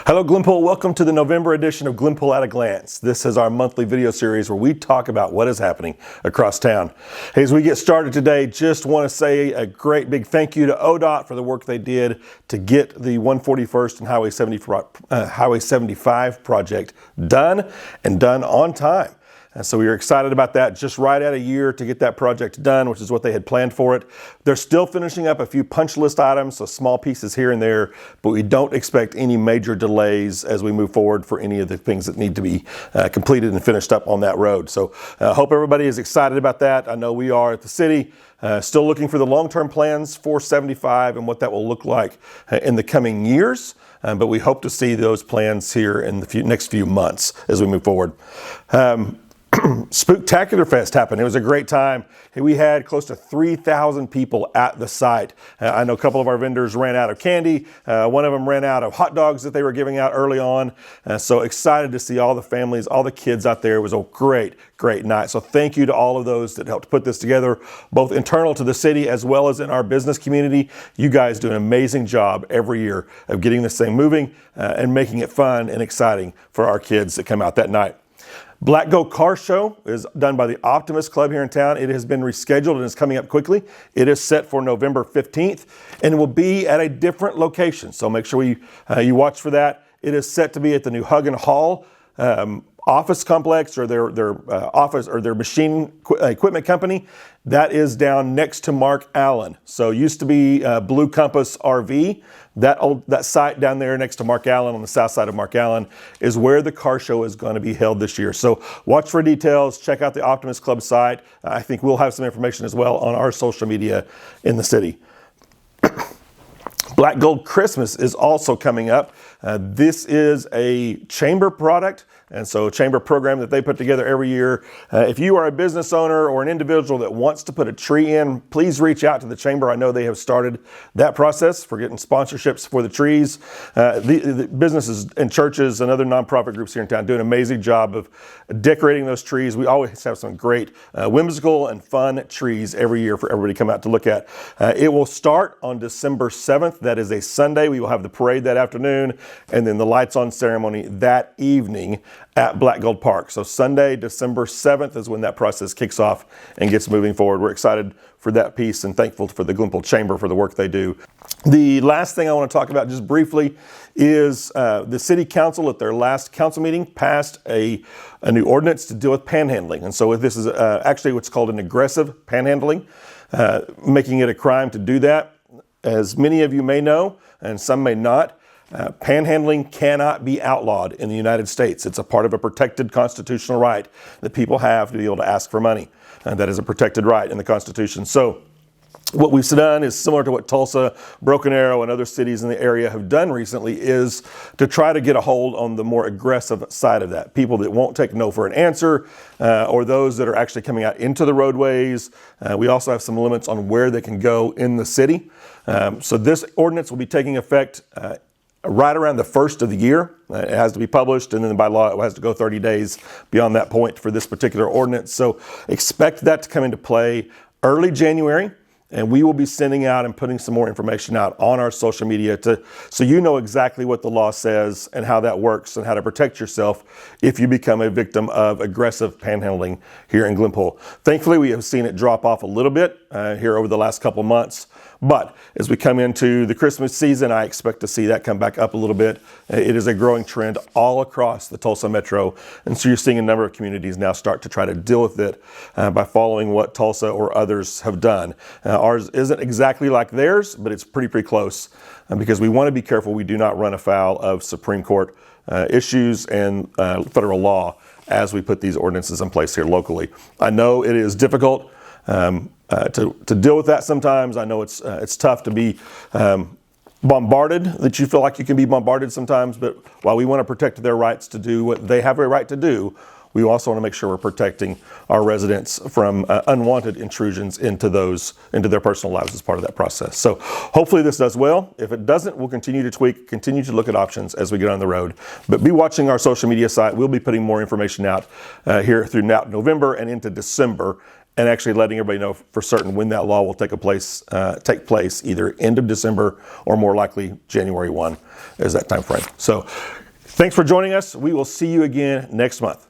Hello Glenpool, welcome to the November edition of Glenpool at a Glance. This is our monthly video series where we talk about what is happening across town. Hey, as we get started today, just want to say a great big thank you to ODOT for the work they did to get the 141st and Highway 75 project done and done on time. And so we are excited about that, just right at a year to get that project done, which is what they had planned for it. They're still finishing up a few punch list items, so small pieces here and there, but we don't expect any major delays as we move forward for any of the things that need to be completed and finished up on that road. So I hope everybody is excited about that. I know we are at the city. Still looking for the long-term plans for 75 and what that will look like in the coming years. But we hope to see those plans here in the next few months as we move forward. Spooktacular Fest happened. It was a great time. We had close to 3,000 people at the site. I know a couple of our vendors ran out of candy. One of them ran out of hot dogs that they were giving out early on. So excited to see all the families, all the kids out there. It was a great night. So thank you to all of those that helped put this together, both internal to the city as well as in our business community. You guys do an amazing job every year of getting this thing moving and making it fun and exciting for our kids that come out that night. Black Gold Car Show is done by the Optimist Club here in town. It has been rescheduled and is coming up quickly. It is set for November 15th and will be at a different location. So make sure you watch for that. It is set to be at the new Hug and Hall office complex or their office or their machine equipment company. That is down next to Mark Allen. So it used to be Blue Compass RV. That site down there next to Mark Allen on the south side of Mark Allen is where the car show is going to be held this year. So watch for details. Check out the Optimist Club site. I think we'll have some information as well on our social media in the city. Black Gold Christmas is also coming up. This is a chamber product. And so a chamber program that they put together every year. If you are a business owner or an individual that wants to put a tree in, please reach out to the chamber. I know they have started that process for getting sponsorships for the trees. The businesses and churches and other nonprofit groups here in town do an amazing job of decorating those trees. We always have some great whimsical and fun trees every year for everybody to come out to look at. It will start on December 7th. That is a Sunday. We will have the parade that afternoon and then the lights on ceremony that evening at Black Gold Park. So Sunday, December 7th is when that process kicks off and gets moving forward. We're excited for that piece and thankful for the Glenpool Chamber for the work they do. The last thing I want to talk about just briefly is the City Council at their last council meeting passed a new ordinance to deal with panhandling. And so this is actually what's called an aggressive panhandling, making it a crime to do that. As many of you may know, and some may not, panhandling cannot be outlawed in the United States. It's a part of a protected constitutional right that people have to be able to ask for money. And that is a protected right in the Constitution. So what we've done is similar to what Tulsa, Broken Arrow, and other cities in the area have done recently is to try to get a hold on the more aggressive side of that. People that won't take no for an answer or those that are actually coming out into the roadways. We also have some limits on where they can go in the city. So this ordinance will be taking effect right around the first of the year. It has to be published, and then by law it has to go 30 days beyond that point for this particular ordinance. So expect that to come into play early January, and we will be sending out and putting some more information out on our social media so you know exactly what the law says and how that works and how to protect yourself if you become a victim of aggressive panhandling here in Glenpool. Thankfully, we have seen it drop off a little bit here over the last couple of months. But as we come into the Christmas season, I expect to see that come back up a little bit. It is a growing trend all across the Tulsa metro. And so you're seeing a number of communities now start to try to deal with it by following what Tulsa or others have done. Ours isn't exactly like theirs, but it's pretty close because we want to be careful we do not run afoul of Supreme Court issues and federal law as we put these ordinances in place here locally. I know it is difficult to deal with that sometimes. I know it's tough to be bombarded, that you feel like you can be bombarded sometimes, but while we want to protect their rights to do what they have a right to do, we also want to make sure we're protecting our residents from unwanted intrusions into their personal lives as part of that process. So hopefully this does well. If it doesn't, we'll continue to tweak, continue to look at options as we get on the road. But be watching our social media site. We'll be putting more information out here throughout November and into December and actually letting everybody know for certain when that law will take place, either end of December or more likely January 1 is that time frame. So thanks for joining us. We will see you again next month.